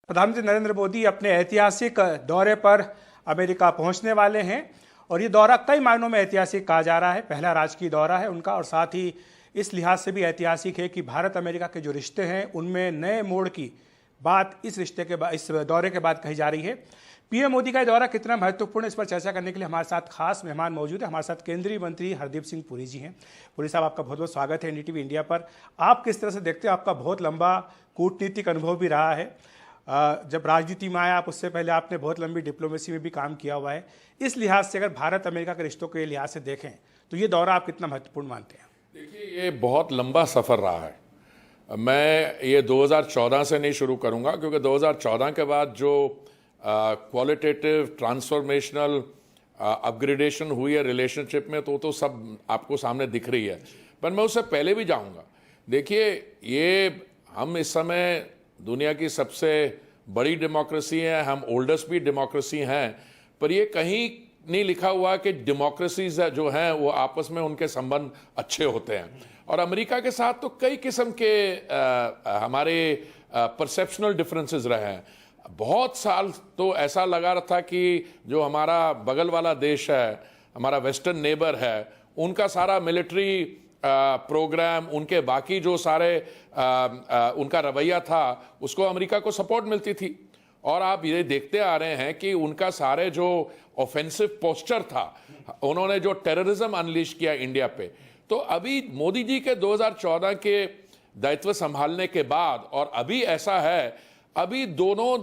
प्रधानमंत्री नरेंद्र मोदी अपने ऐतिहासिक दौरे पर अमेरिका पहुंचने वाले हैं और ये दौरा कई मायनों में ऐतिहासिक कहा जा रहा है। पहला राजकीय दौरा है उनका और साथ ही इस लिहाज से भी ऐतिहासिक है कि भारत अमेरिका के जो रिश्ते हैं उनमें नए मोड़ की बात इस दौरे के बाद कही जा रही है। पीएम मोदी का दौरा कितना महत्वपूर्ण है, इस पर चर्चा करने के लिए हमारे साथ खास मेहमान मौजूद है। हमारे साथ केंद्रीय मंत्री हरदीप सिंह पुरी जी हैं। पुरी साहब, आपका बहुत बहुत स्वागत है एनडीटीवी इंडिया पर। आप किस तरह से देखते हैं, आपका बहुत लंबा कूटनीतिक अनुभव भी रहा है, जब राजनीति में आया आप उससे पहले आपने बहुत लंबी डिप्लोमेसी में भी काम किया हुआ है। इस लिहाज से अगर भारत अमेरिका के रिश्तों के लिहाज से देखें तो ये दौरा आप कितना महत्वपूर्ण मानते हैं? देखिए, ये बहुत लंबा सफ़र रहा है। मैं ये 2014 से नहीं शुरू करूंगा क्योंकि 2014 के बाद जो क्वालिटेटिव ट्रांसफॉर्मेशनल अपग्रेडेशन हुई है रिलेशनशिप में तो सब आपको सामने दिख रही है, पर मैं उससे पहले भी जाऊंगा। देखिए, ये हम इस समय दुनिया की सबसे बड़ी डेमोक्रेसी है, हम ओल्डेस्ट भी डेमोक्रेसी हैं, पर ये कहीं नहीं लिखा हुआ कि डेमोक्रेसीज जो हैं वो आपस में उनके संबंध अच्छे होते हैं। और अमेरिका के साथ तो कई किस्म के हमारे परसेप्शनल डिफरेंसेस रहे हैं। बहुत साल तो ऐसा लगा रहा था कि जो हमारा बगल वाला देश है, हमारा वेस्टर्न नेबर है, उनका सारा मिलिट्री प्रोग्राम, उनके बाकी जो सारे उनका रवैया था उसको अमेरिका को सपोर्ट मिलती थी। और आप ये देखते आ रहे हैं कि उनका सारे जो ऑफेंसिव पोस्चर था, उन्होंने जो टेररिज्म अनलीश किया इंडिया पे, तो अभी मोदी जी के 2014 के दायित्व संभालने के बाद और अभी ऐसा है, अभी दोनों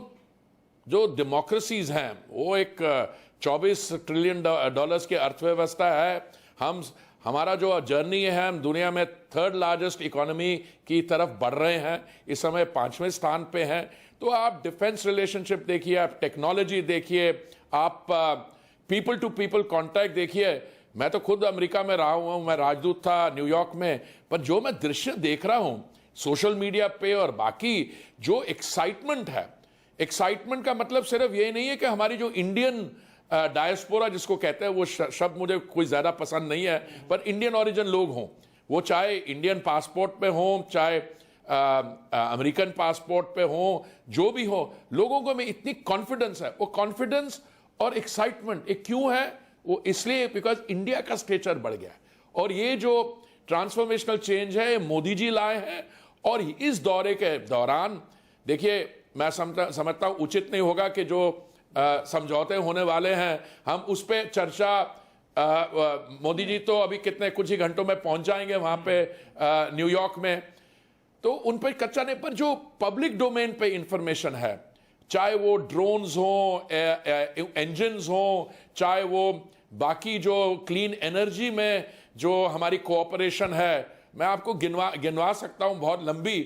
जो डेमोक्रेसीज हैं वो एक 24 ट्रिलियन डॉलर्स की अर्थव्यवस्था है। हमारा जो जर्नी है, हम दुनिया में थर्ड लार्जेस्ट इकोनॉमी की तरफ बढ़ रहे हैं, इस समय 5वें स्थान पे हैं। तो आप डिफेंस रिलेशनशिप देखिए, आप टेक्नोलॉजी देखिए, आप पीपल टू पीपल कांटेक्ट देखिए। मैं तो खुद अमेरिका में रहा हूँ, मैं राजदूत था न्यूयॉर्क में, पर जो मैं दृश्य देख रहा हूँ सोशल मीडिया पे और बाकी जो एक्साइटमेंट है, एक्साइटमेंट का मतलब सिर्फ ये नहीं है कि हमारी जो इंडियन डायस्पोरा जिसको कहते हैं, वो शब्द मुझे कोई ज़्यादा पसंद नहीं है, पर इंडियन ओरिजिन लोग हों, वो चाहे इंडियन पासपोर्ट पे हों, चाहे अमेरिकन पासपोर्ट पे हों, जो भी हो, लोगों को में इतनी कॉन्फिडेंस है। वो कॉन्फिडेंस और एक्साइटमेंट एक क्यों है? वो इसलिए बिकॉज इंडिया का स्टेचर बढ़ गया है। और ये जो ट्रांसफॉर्मेशनल चेंज है मोदी जी लाए हैं। और इस दौरे के दौरान देखिए, मैं समझता हूँ उचित नहीं होगा कि जो समझौते होने वाले हैं हम उस पर चर्चा, मोदी जी तो अभी कुछ ही घंटों में पहुंच जाएंगे वहां पे न्यूयॉर्क में, तो उन पर कच्चा नहीं, पर जो पब्लिक डोमेन पे इंफॉर्मेशन है, चाहे वो ड्रोन्स हो, इंजन्स हो, चाहे वो बाकी जो क्लीन एनर्जी में जो हमारी कोऑपरेशन है, मैं आपको गिनवा सकता हूं बहुत लंबी।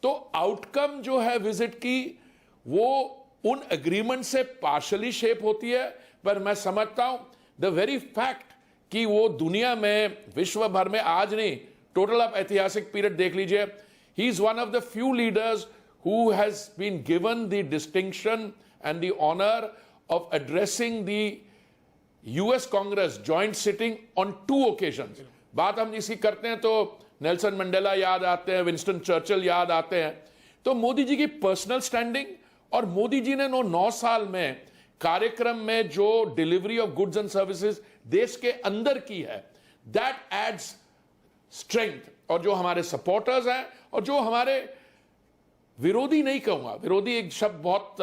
तो आउटकम जो है विजिट की, वो उन एग्रीमेंट से पार्शली शेप होती है, पर मैं समझता हूं द वेरी फैक्ट कि वो दुनिया में, विश्व भर में, आज नहीं, टोटल आप ऐतिहासिक पीरियड देख लीजिए, he is one of the few leaders who has been given the distinction and the honor of addressing the US Congress joint sitting on 2 occasions. बात हम इसी करते हैं तो नेल्सन मंडेला याद आते हैं, विंस्टन चर्चिल याद आते हैं। तो मोदी जी की पर्सनल स्टैंडिंग और मोदी जी ने 9 साल में कार्यक्रम में जो delivery of goods and services देश के अंदर की है, दैट एड्स स्ट्रेंथ। और जो हमारे सपोर्टर्स हैं और जो हमारे विरोधी, नहीं कहूंगा विरोधी, एक शब्द बहुत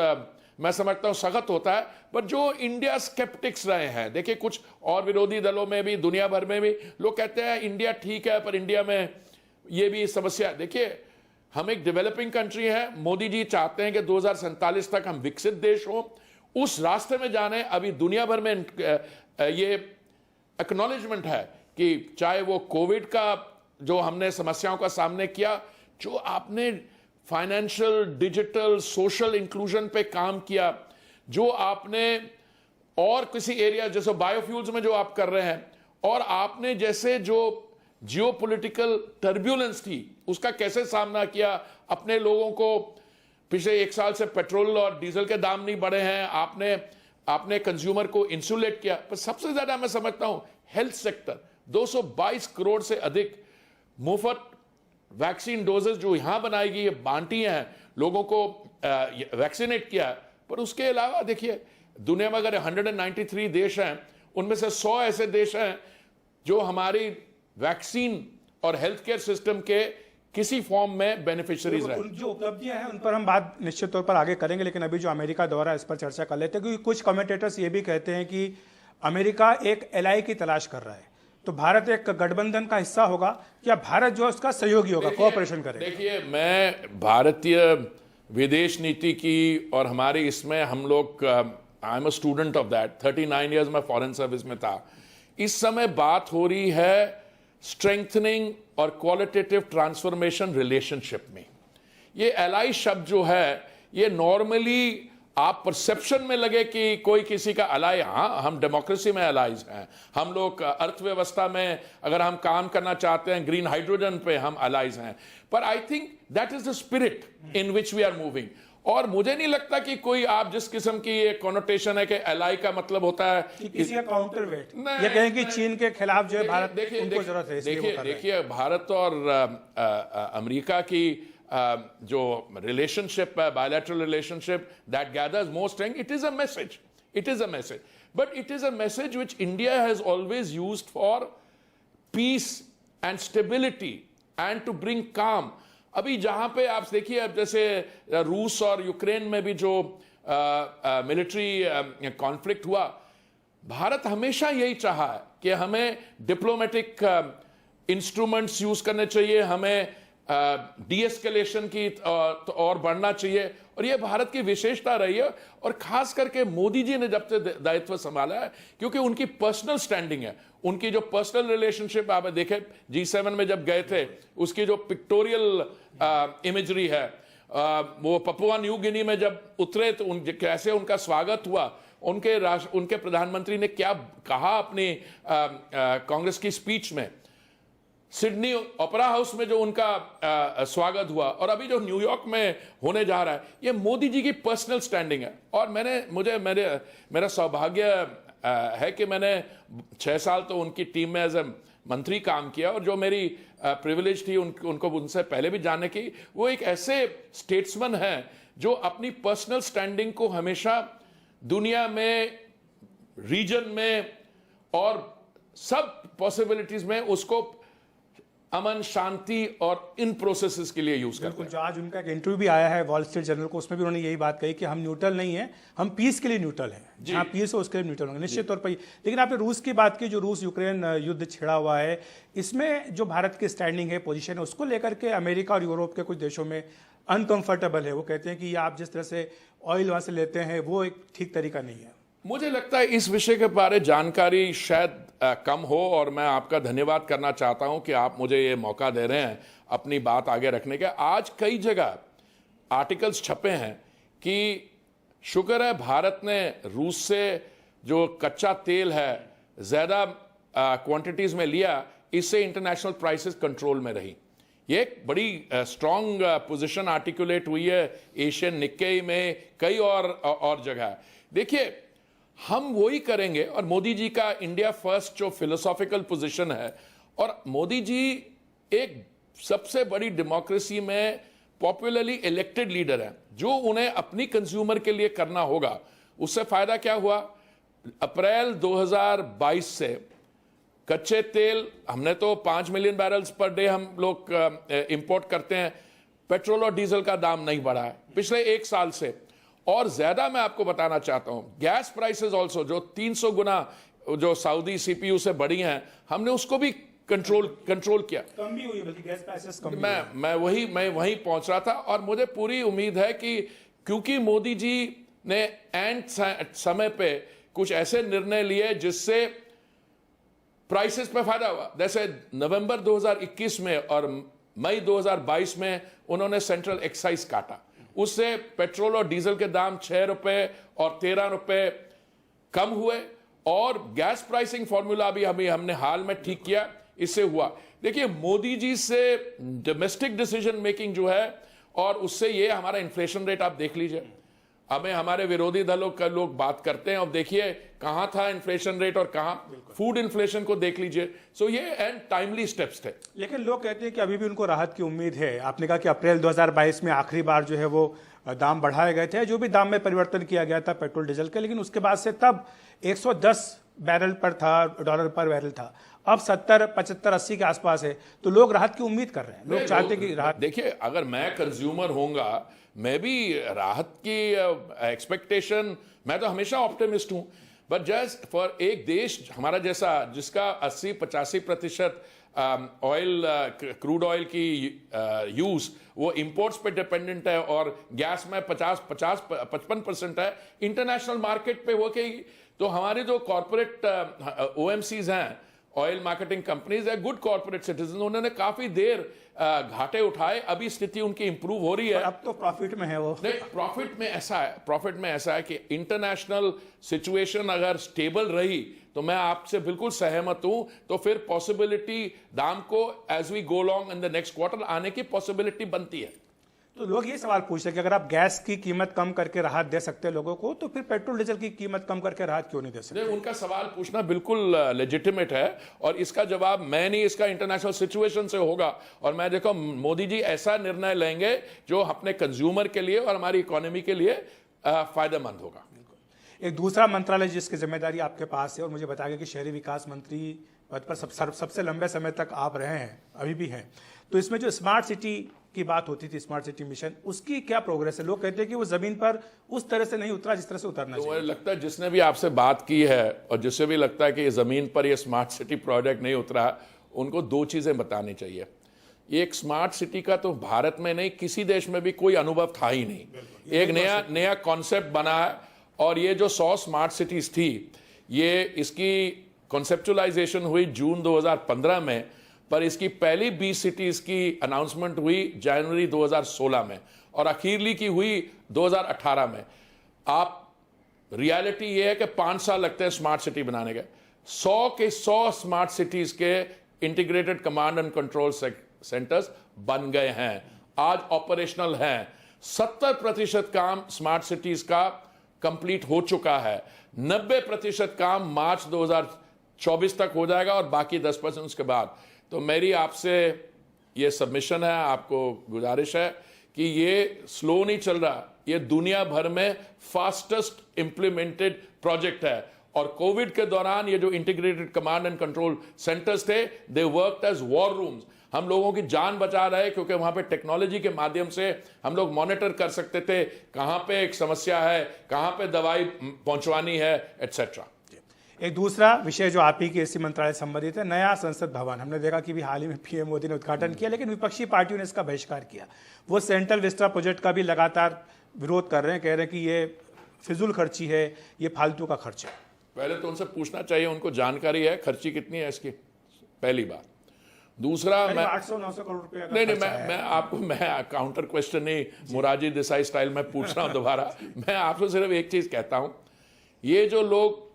मैं समझता हूं सख्त होता है, पर जो इंडिया स्केप्टिक्स रहे हैं, देखिए कुछ और विरोधी दलों में भी, दुनिया भर में भी लोग कहते हैं इंडिया ठीक है, पर इंडिया में ये भी समस्या। देखिए, हम एक डेवलपिंग कंट्री है, मोदी जी चाहते हैं कि 2047 तक हम विकसित देश हो, उस रास्ते में जाने। अभी दुनिया भर में ये एक्नॉलेजमेंट है कि चाहे वो कोविड का जो हमने समस्याओं का सामना किया, जो आपने फाइनेंशियल, डिजिटल, सोशल इंक्लूजन पे काम किया, जो आपने और किसी एरिया जैसे बायोफ्यूल्स में जो आप कर रहे हैं, और आपने जैसे जो जियोपॉलिटिकल टर्ब्यूलेंस थी उसका कैसे सामना किया, अपने लोगों को, पिछले 1 साल से पेट्रोल और डीजल के दाम नहीं बढ़े हैं, आपने कंज्यूमर को इंसुलेट किया। पर सबसे ज्यादा मैं समझता हूं हेल्थ सेक्टर, 222 करोड़ से अधिक मुफ्त वैक्सीन डोजेस जो यहां बनाई गई है, बांटी हैं लोगों को, वैक्सीनेट किया। पर उसके अलावा देखिए दुनिया में अगर 193 देश हैं, उनमें से 100 ऐसे देश हैं जो हमारी वैक्सीन और हेल्थ केयर सिस्टम के किसी फॉर्म में बेनिफिशियरीज रहे। जो उपलब्धियां हैं उन पर हम बात निश्चित तौर पर आगे करेंगे, लेकिन अभी जो अमेरिका दौरा है इस पर चर्चा कर लेते हैं, क्योंकि कुछ कमेंटेटर्स ये भी कहते हैं कि अमेरिका एक एलआई की तलाश कर रहा है, तो भारत एक गठबंधन का हिस्सा होगा या भारत जो है उसका सहयोगी होगा, कोऑपरेशन करेगा? देखिए, मैं भारतीय विदेश नीति की और हमारी इसमें हम लोग, I am a student of that, 39 years मैं फॉरेन सर्विस में था। इस समय बात हो रही है स्ट्रेंथनिंग और क्वालिटेटिव ट्रांसफॉर्मेशन रिलेशनशिप में। ये एलाई शब्द जो है, ये नॉर्मली आप परसेप्शन में लगे कि कोई किसी का अलाई, हाँ हम डेमोक्रेसी में अलाइज हैं, हम लोग अर्थव्यवस्था में अगर हम काम करना चाहते हैं ग्रीन हाइड्रोजन पे हम अलाइज हैं, पर I think that is the spirit in which we are moving. और मुझे नहीं लगता कि कोई आप जिस किस्म की ये कॉनोटेशन है कि एलाई का मतलब होता है कि किसी का काउंटर वेट, ये कहें कि चीन के खिलाफ जो है भारत उनको जरूरत है, देखिए भारत और अमेरिका की जो रिलेशनशिप है, bilateral relationship, that gathers more strength. It is a message, but it is a message which India has always used for peace and stability and to bring calm. अभी जहां पे आप देखिए, अब जैसे रूस और यूक्रेन में भी जो मिलिट्री कॉन्फ्लिक्ट हुआ, भारत हमेशा यही चाहा है कि हमें डिप्लोमेटिक इंस्ट्रूमेंट्स यूज करने चाहिए, हमें डीएस्केलेशन की तो और बढ़ना चाहिए, और यह भारत की विशेषता रही है। और खास करके मोदी जी ने जब से दायित्व संभाला है, क्योंकि उनकी पर्सनल स्टैंडिंग है, उनकी जो पर्सनल रिलेशनशिप आप देखें G7 में जब गए थे, उसकी जो पिक्टोरियल इमेजरी है, वो पपुआ न्यू गिनी में जब उतरे तो कैसे उनका स्वागत हुआ, उनके प्रधानमंत्री ने क्या कहा अपनी कांग्रेस की स्पीच में, सिडनी ओपेरा हाउस में जो उनका स्वागत हुआ, और अभी जो न्यूयॉर्क में होने जा रहा है, ये मोदी जी की पर्सनल स्टैंडिंग है। और मेरा सौभाग्य है कि मैंने 6 साल तो उनकी टीम में एज ए मंत्री काम किया, और जो मेरी प्रिविलेज थी उनको उनसे पहले भी जानने की, वो एक ऐसे स्टेट्समैन हैं जो अपनी पर्सनल स्टैंडिंग को हमेशा दुनिया में, रीजन में और सब पॉसिबिलिटीज में उसको अमन, शांति और इन प्रोसेसेस के लिए यूज करते हैं। जो आज उनका एक इंटरव्यू भी आया है वॉल स्ट्रीट जर्नल को, उसमें भी उन्होंने यही बात कही कि हम न्यूट्रल नहीं है, हम पीस के लिए न्यूट्रल हैं, जहां पीस हो उसके लिए न्यूट्रल होंगे निश्चित तौर पर। लेकिन आपने रूस की बात की, जो रूस यूक्रेन युद्ध छिड़ा हुआ है, इसमें जो भारत की स्टैंडिंग है, पोजीशन है, उसको लेकर के अमेरिका और यूरोप के कुछ देशों में अनकंफर्टेबल है। वो कहते हैं कि आप जिस तरह से ऑयल वहां से लेते हैं वो एक ठीक तरीका नहीं है। मुझे लगता है इस विषय के बारे जानकारी शायद कम हो, और मैं आपका धन्यवाद करना चाहता हूं कि आप मुझे ये मौका दे रहे हैं अपनी बात आगे रखने के। आज कई जगह आर्टिकल्स छपे हैं कि शुक्र है भारत ने रूस से जो कच्चा तेल है ज्यादा क्वांटिटीज में लिया, इससे इंटरनेशनल प्राइसेस कंट्रोल में रही। ये एक बड़ी स्ट्रांग पोजीशन आर्टिकुलेट हुई है एशियन निक्केई में, कई और जगह। देखिए, हम वही करेंगे, और मोदी जी का इंडिया फर्स्ट जो फिलोसॉफिकल पोजीशन है, और मोदी जी एक सबसे बड़ी डेमोक्रेसी में पॉपुलरली इलेक्टेड लीडर है, जो उन्हें अपनी कंज्यूमर के लिए करना होगा। उससे फायदा क्या हुआ? अप्रैल 2022 से कच्चे तेल, हमने तो 5 मिलियन बैरल्स पर डे हम लोग इंपोर्ट करते हैं, पेट्रोल और डीजल का दाम नहीं बढ़ा है पिछले 1 साल से। और ज्यादा मैं आपको बताना चाहता हूं, गैस प्राइसेस ऑल्सो जो 300 गुना जो सऊदी सीपीयू से बढ़ी हैं, हमने उसको भी कंट्रोल किया, कम भी हुई, बल्कि गैस प्राइसेस कम। मैं वहीं पहुंच रहा था, और मुझे पूरी उम्मीद है कि क्योंकि मोदी जी ने एंड समय पे कुछ ऐसे निर्णय लिए जिससे प्राइसेस पे फायदा हुआ। जैसे नवंबर 2021 में और मई 2022 में उन्होंने सेंट्रल एक्साइज काटा, उससे पेट्रोल और डीजल के दाम 6 रुपए और 13 रुपए कम हुए, और गैस प्राइसिंग फॉर्मूला भी हमने हाल में ठीक किया, इससे हुआ। देखिए, मोदी जी से डोमेस्टिक डिसीजन मेकिंग जो है, और उससे ये हमारा इन्फ्लेशन रेट आप देख लीजिए। हमें हमारे विरोधी दलों का लोग बात करते हैं, और देखिए कहां था इन्फ्लेशन रेट और कहां फूड इन्फ्लेशन को देख लीजिए। सो ये एंड टाइमली स्टेप्स थे। लेकिन लोग कहते हैं कि अभी भी उनको राहत की उम्मीद है। आपने कहा कि अप्रैल 2022 में आखिरी बार जो है वो दाम बढ़ाए गए थे, जो भी दाम में परिवर्तन किया गया था पेट्रोल डीजल के, लेकिन उसके बाद से तब 110 बैरल पर था, डॉलर पर बैरल था, अब 70, 75, 80 के आसपास है। तो लोग राहत की उम्मीद कर रहे हैं, लोग चाहते कि राहत। देखिए, अगर मैं कंज्यूमर होऊंगा, मैं भी राहत की एक्सपेक्टेशन, मैं तो हमेशा ऑप्टिमिस्ट हूं, बट जस्ट फॉर एक देश हमारा जैसा जिसका 80-85% ऑयल, क्रूड ऑयल की यूज वो इंपोर्ट्स पे डिपेंडेंट है और गैस में 55% है, इंटरनेशनल मार्केट पे वो कि तो हमारे जो कॉर्पोरेट ओएमसीज हैं, ऑयल मार्केटिंग कंपनीज है, गुड कॉर्पोरेट सिटीजन, उन्होंने काफी देर घाटे उठाए, अभी स्थिति उनकी इंप्रूव हो रही है, अब तो प्रॉफिट में है वो। नहीं, प्रॉफिट में ऐसा है कि इंटरनेशनल सिचुएशन अगर स्टेबल रही तो मैं आपसे बिल्कुल सहमत हूं, तो फिर पॉसिबिलिटी दाम को as we go long in the next quarter आने की पॉसिबिलिटी बनती है। तो लोग ये सवाल पूछ रहे हैं कि अगर आप गैस की कीमत कम करके राहत दे सकते हैं लोगों को, तो फिर पेट्रोल डीजल की कीमत कम करके राहत क्यों नहीं दे सकते? उनका सवाल पूछना बिल्कुल लेजिटिमेट है और इसका जवाब मैं नहीं, इसका इंटरनेशनल सिचुएशन से होगा। और मैं देखो मोदी जी ऐसा निर्णय लेंगे जो अपने कंज्यूमर के लिए और हमारी इकोनॉमी के लिए फायदेमंद होगा। एक दूसरा मंत्रालय जिसकी जिम्मेदारी आपके पास है और मुझे बताया गया कि शहरी विकास मंत्री पद पर सबसे लंबे समय तक आप रहे हैं, अभी भी हैं, तो इसमें जो स्मार्ट सिटी की बात होती थी, स्मार्ट सिटी मिशन, उसकी क्या प्रोग्रेस है? लोग कहते हैं कि वो जमीन पर उस तरह से नहीं उतरा जिस तरह से उतरना चाहिए। मुझे लगता है जिसने भी आपसे बात की है और जिससे भी लगता है कि जमीन पर ये स्मार्ट सिटी प्रोजेक्ट नहीं उतरा, उनको दो चीजें बतानी चाहिए। एक स्मार्ट सिटी का तो भारत में नहीं, किसी देश में भी कोई अनुभव था ही नहीं। एक नया कॉन्सेप्ट बना है और ये जो 100 स्मार्ट सिटीज थी, ये इसकी कॉन्सेप्चुलाइजेशन हुई जून 2015 में, पर इसकी पहली 20 सिटीज की अनाउंसमेंट हुई जनवरी 2016 में और अखीरली की हुई 2018 में। आप रियलिटी ये है कि 5 साल लगते हैं स्मार्ट सिटी बनाने के। 100 के 100 स्मार्ट सिटीज के integrated command and control centres बन गए हैं, आज ऑपरेशनल हैं। 70% काम स्मार्ट सिटीज का कंप्लीट हो चुका है, 90% काम मार्च 2024 तक हो जाएगा और बाकी 10% उसके बाद। तो मेरी आपसे ये सबमिशन है, आपको गुजारिश है कि ये स्लो नहीं चल रहा, ये दुनिया भर में फास्टेस्ट इंप्लीमेंटेड प्रोजेक्ट है। और कोविड के दौरान ये जो integrated command and control centers थे, they worked as war rooms. हम लोगों की जान बचा रहे क्योंकि वहां पे टेक्नोलॉजी के माध्यम से हम लोग मॉनिटर कर सकते थे कहां पे एक समस्या है, कहां पे दवाई पहुंचवानी है, एटसेट्रा। एक दूसरा विषय जो आप ही के इसी मंत्रालय से संबंधित है, नया संसद भवन। हमने देखा कि भी हाल ही में पीएम मोदी ने उद्घाटन किया, लेकिन विपक्षी पार्टियों ने इसका बहिष्कार किया। वो सेंट्रल विस्टा प्रोजेक्ट का भी लगातार विरोध कर रहे हैं, कह रहे हैं कि ये फिजूल खर्ची है, ये फालतू का खर्च है। पहले तो उनसे पूछना चाहिए उनको जानकारी है खर्ची कितनी है इसकी, पहली बात। दूसरा, मैं 800-900 करोड़ रुपए नहीं, मैं काउंटर क्वेश्चन नहीं मोरारजी देसाई स्टाइल में पूछ रहा हूं दोबारा। मैं आपसे सिर्फ एक चीज कहता हूं, ये जो लोग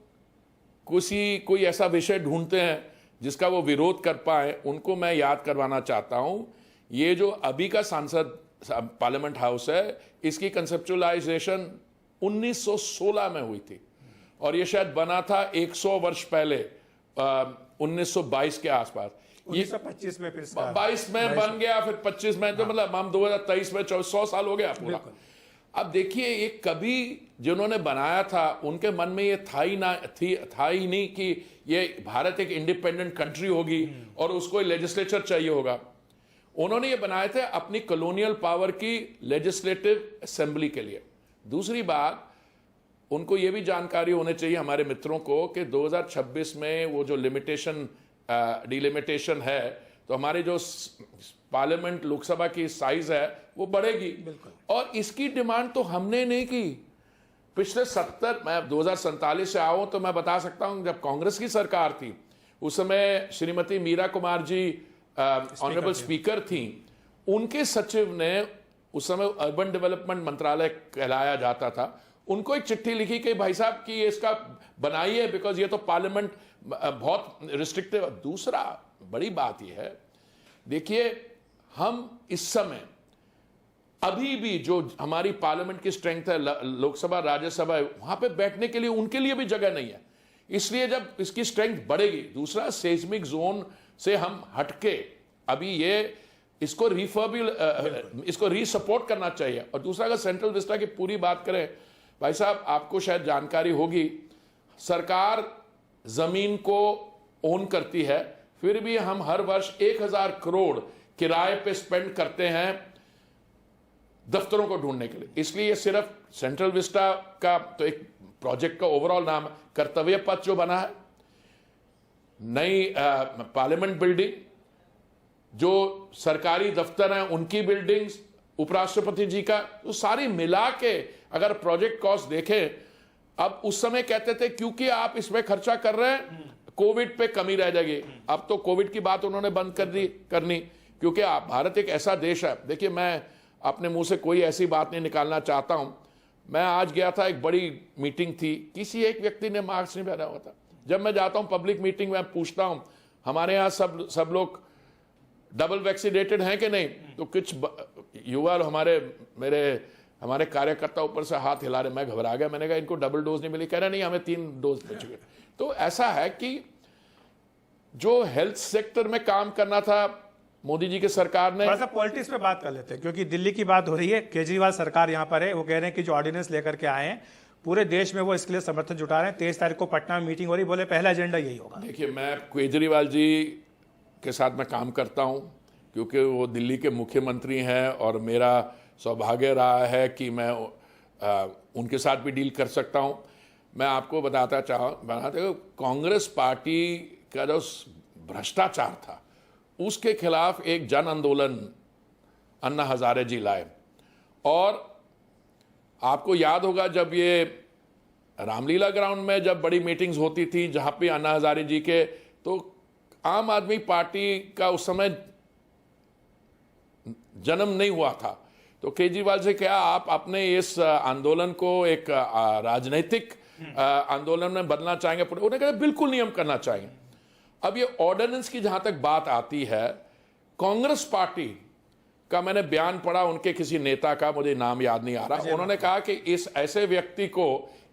कोई ऐसा विषय ढूंढते हैं जिसका वो विरोध कर पाए, उनको मैं याद करवाना चाहता हूं, ये जो अभी का सांसद पार्लियामेंट हाउस है, इसकी कंसेप्चुअलाइजेशन 1916 में हुई थी और ये शायद बना था 100 वर्ष पहले, 1922 के आसपास। 1925 में, फिर 22 में बन गया, फिर 25 में, तो मतलब हम 2023 में 100 साल हो गया पूरा। अब देखिए, ये कभी जिन्होंने बनाया था उनके मन में ये था ही नहीं कि ये भारत एक इंडिपेंडेंट कंट्री होगी और उसको लेजिस्लेचर चाहिए होगा। उन्होंने ये बनाए थे अपनी कॉलोनियल पावर की लेजिस्लेटिव असेंबली के लिए। दूसरी बात, उनको ये भी जानकारी होनी चाहिए हमारे मित्रों को कि 2026 में वो जो डिलिमिटेशन है, तो हमारे जो पार्लियामेंट लोकसभा की साइज है वो बढ़ेगी। और इसकी डिमांड तो हमने नहीं की। पिछले 70, मैं 2047 से आऊं तो मैं बता सकता हूं, जब कांग्रेस की सरकार थी उस समय श्रीमती मीरा कुमार जी ऑनरेबल स्पीकर थी, उनके सचिव ने, उस समय अर्बन डेवलपमेंट मंत्रालय कहलाया जाता था, उनको एक चिट्ठी लिखी कि भाई साहब कि इसका बनाइए, बिकॉज ये तो पार्लियामेंट बहुत रिस्ट्रिक्टिव। दूसरा बड़ी बात यह है, देखिए हम इस समय अभी भी जो हमारी पार्लियामेंट की स्ट्रेंथ है, लोकसभा राज्यसभा, वहां पे बैठने के लिए उनके लिए भी जगह नहीं है। इसलिए जब इसकी स्ट्रेंथ बढ़ेगी, दूसरा सेस्मिक जोन से हम हटके, अभी ये इसको इसको रीसपोर्ट करना चाहिए। और दूसरा, अगर सेंट्रल विस्टा की पूरी बात करें, भाई साहब आपको शायद जानकारी होगी, सरकार जमीन को ओन करती है, फिर भी हम हर वर्ष 1000 करोड़ किराए पे स्पेंड करते हैं दफ्तरों को ढूंढने के लिए। इसलिए सिर्फ सेंट्रल विस्टा का तो एक प्रोजेक्ट का ओवरऑल नाम कर्तव्य पथ जो बना है, नई पार्लियामेंट बिल्डिंग, जो सरकारी दफ्तर हैं उनकी बिल्डिंग्स, उपराष्ट्रपति जी का, तो सारी मिला के अगर प्रोजेक्ट कॉस्ट देखें, अब उस समय कहते थे क्योंकि आप इसमें खर्चा कर रहे हैं कोविड पे कमी रह जाएगी। अब तो कोविड की बात उन्होंने बंद कर दी करनी, क्योंकि भारत एक ऐसा देश है। देखिए, मैं अपने मुंह से कोई ऐसी बात नहीं निकालना चाहता हूं। मैं आज गया था, एक बड़ी मीटिंग थी, किसी एक व्यक्ति ने मास्क नहीं पहना हुआ था। जब मैं जाता हूं पब्लिक मीटिंग में, पूछता हूं हमारे यहाँ सब लोग डबल वैक्सीनेटेड हैं कि नहीं, तो कुछ युवा हमारे कार्यकर्ता ऊपर से हाथ हिला रहे। मैं घबरा गया, मैंने कहा इनको डबल डोज नहीं मिली, कह रहे नहीं हमें 3 डोज मिल चुके। तो ऐसा है कि जो हेल्थ सेक्टर में काम करना था मोदी जी की सरकार ने। थोड़ा सा पॉलिटिक्स पे बात कर लेते हैं, क्योंकि दिल्ली की बात हो रही है। केजरीवाल सरकार यहाँ पर है, वो कह रहे हैं कि जो ऑर्डिनेंस लेकर के आए हैं पूरे देश में वो इसके लिए समर्थन जुटा रहे हैं। 23 तारीख को पटना में मीटिंग हो रही, बोले पहला एजेंडा यही होगा। देखिए, मैं केजरीवाल जी के साथ मैं काम करता हूं, क्योंकि वो दिल्ली के मुख्यमंत्री हैं और मेरा सौभाग्य रहा है कि मैं उनके साथ भी डील कर सकता हूं। मैं आपको बताते कांग्रेस पार्टी का जो भ्रष्टाचार था उसके खिलाफ एक जन आंदोलन अन्ना हजारे जी लाए। और आपको याद होगा जब ये रामलीला ग्राउंड में जब बड़ी मीटिंग्स होती थी, जहां पे अन्ना हजारे जी के, तो आम आदमी पार्टी का उस समय जन्म नहीं हुआ था। तो केजरीवाल से क्या आप अपने इस आंदोलन को एक राजनीतिक आंदोलन में बदलना चाहेंगे? उन्होंने कहा बिल्कुल नहीं हम करना चाहेंगे। अब ये ऑर्डिनेंस की जहां तक बात आती है, कांग्रेस पार्टी का मैंने बयान पढ़ा, उनके किसी नेता का, मुझे नाम याद नहीं आ रहा, उन्होंने कहा कि इस ऐसे व्यक्ति को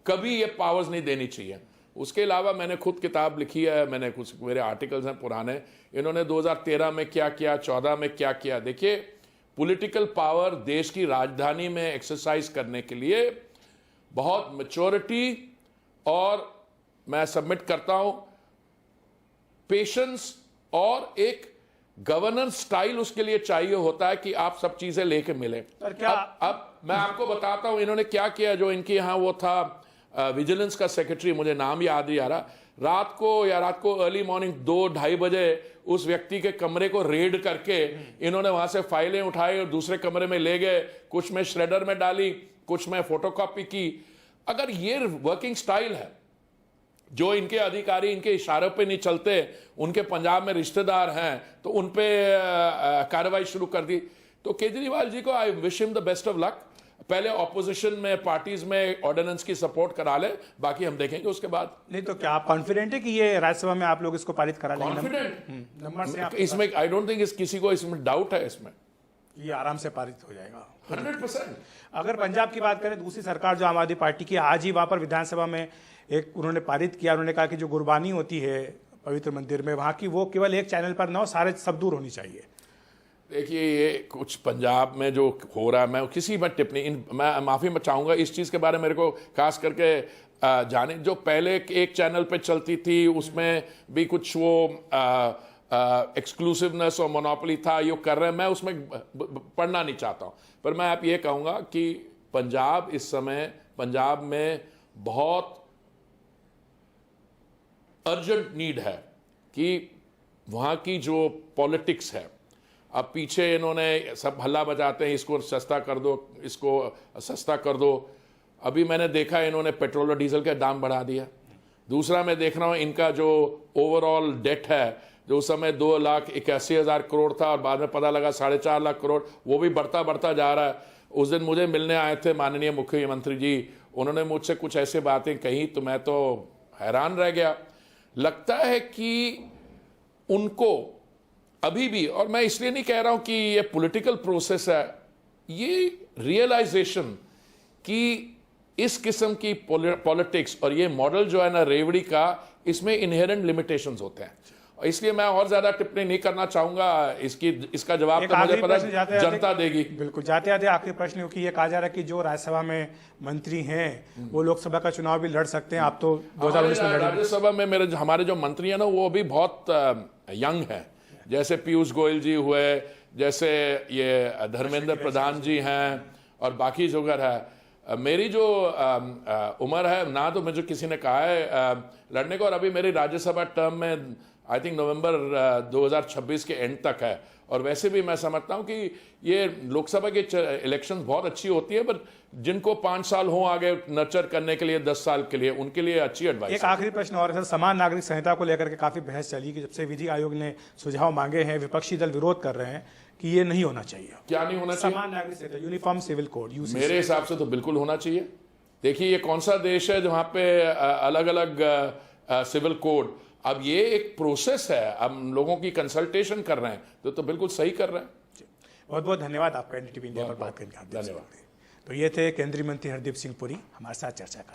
कभी ये पावर्स नहीं देनी चाहिए। उसके अलावा मैंने खुद किताब लिखी है, मैंने कुछ मेरे आर्टिकल्स हैं पुराने, इन्होंने 2013 में क्या किया, 14 में क्या किया। देखिए, पॉलिटिकल पावर देश की राजधानी में एक्सरसाइज करने के लिए बहुत मैच्योरिटी और मैं सबमिट करता हूं पेशेंस और एक गवर्नेंस स्टाइल उसके लिए चाहिए होता है कि आप सब चीजें लेके मिले। अब मैं आपको बताता हूं इन्होंने क्या किया। जो इनके यहां वो था विजिलेंस का सेक्रेटरी, मुझे नाम याद नहीं आ रहा, रात को अर्ली मॉर्निंग 2-2:30 बजे उस व्यक्ति के कमरे को रेड करके इन्होंने वहां से फाइलें उठाई और दूसरे कमरे में ले गए, कुछ में श्रेडर में डाली, कुछ में फोटोकॉपी की। अगर ये वर्किंग स्टाइल है, जो इनके अधिकारी इनके इशारों पे नहीं चलते, उनके पंजाब में रिश्तेदार हैं तो उन पे कार्रवाई शुरू कर दी। तो केजरीवाल जी को I wish him the best of luck. पहले ऑपोजिशन में पार्टीज में ऑर्डिनेंस की सपोर्ट करा ले, बाकी हम देखेंगे उसके बाद। नहीं तो क्या आप कॉन्फिडेंट है कि ये राज्यसभा में आप लोग इसको पारित करा लेंगे? कॉन्फिडेंट नंबर से इसमें आई डोंट थिंक किसी को इसमें डाउट है, इसमें ये आराम से पारित हो जाएगा 100%। अगर पंजाब की बात करें, दूसरी सरकार जो आम आदमी पार्टी की, आज ही वहां पर विधानसभा में एक उन्होंने पारित किया। उन्होंने कहा कि जो गुरबानी होती है पवित्र मंदिर में, वहां की वो केवल एक चैनल पर न हो, सारे सब दूर होनी चाहिए। देखिए, ये कुछ पंजाब में जो हो रहा है, मैं किसी में टिप्पणी, मैं माफ़ी मैं चाहूँगा इस चीज़ के बारे में, मेरे को खास करके जाने जो पहले एक चैनल पे चलती थी उसमें भी कुछ वो एक्सक्लूसिवनेस और मोनोपोली था, ये कर रहे हैं, मैं उसमें पढ़ना नहीं चाहता हूँ। पर मैं आप ये कहूँगा कि पंजाब इस समय, पंजाब में बहुत अर्जेंट नीड है कि वहाँ की जो पॉलिटिक्स है, अब पीछे इन्होंने सब हल्ला बजाते हैं, इसको सस्ता कर दो, इसको सस्ता कर दो। अभी मैंने देखा इन्होंने पेट्रोल और डीजल के दाम बढ़ा दिया। दूसरा मैं देख रहा हूँ इनका जो ओवरऑल डेट है, जो उस समय 2,81,000 करोड़ था और बाद में पता लगा 4.5 लाख करोड़, वो भी बढ़ता बढ़ता जा रहा है। उस दिन मुझे मिलने आए थे माननीय मुख्यमंत्री जी, उन्होंने मुझसे कुछ ऐसे बातें कही तो मैं तो हैरान रह गया। लगता है कि उनको अभी भी, और मैं इसलिए नहीं कह रहा हूं कि ये पॉलिटिकल प्रोसेस है, ये रियलाइजेशन कि इस किस्म की पॉलिटिक्स और ये मॉडल जो है ना रेवड़ी का, इसमें इनहेरेंट लिमिटेशंस होते हैं। इसलिए मैं और ज्यादा टिप्पणी नहीं करना चाहूंगा। इसका जवाब एक तो मुझे आखिरी पता प्रश्न जाते-जाते- जनता देगी। बिल्कुल, जाते जाते आखिरी प्रश्न, क्योंकि ये कहा जा रहा है कि जो राज्यसभा में मंत्री हैं वो लोकसभा का चुनाव भी लड़ सकते हैं। आप तो 2019 में लड़े। राज्यसभा में हमारे जो मंत्री हैं ना, वो अभी बहुत यंग हैं। जैसे पीयूष गोयल जी हुए, जैसे ये धर्मेंद्र प्रधान जी हैं, और बाकी जोगर है। मेरी जो उम्र है ना, तो मुझे किसी ने कहा है लड़ने को, और अभी मेरी राज्यसभा टर्म में आई थिंक नवंबर 2026 के एंड तक है। और वैसे भी मैं समझता हूं कि ये लोकसभा की इलेक्शन बहुत अच्छी होती है, पर जिनको 5 साल हो आगे नर्चर करने के लिए, 10 साल के लिए, उनके लिए अच्छी एडवाइस। एक आखिरी प्रश्न और है, समान नागरिक संहिता को लेकर के काफी बहस चली कि जब से विधि आयोग ने सुझाव मांगे हैं, विपक्षी दल विरोध कर रहे हैं कि ये नहीं होना चाहिए। क्या नहीं होना चाहिए? समान नागरिक संहिता, यूनिफॉर्म सिविल कोड, यूसीसी। मेरे हिसाब से तो बिल्कुल होना चाहिए। देखिए, ये कौन सा देश है जहां पे अलग अलग सिविल कोड, अब ये एक प्रोसेस है, अब लोगों की कंसल्टेशन कर रहे हैं, तो बिल्कुल सही कर रहे हैं। बहुत बहुत धन्यवाद आपका एनडीटीवी इंडिया पर बात करने का। धन्यवाद। तो ये थे केंद्रीय मंत्री हरदीप सिंह पुरी हमारे साथ चर्चा कर।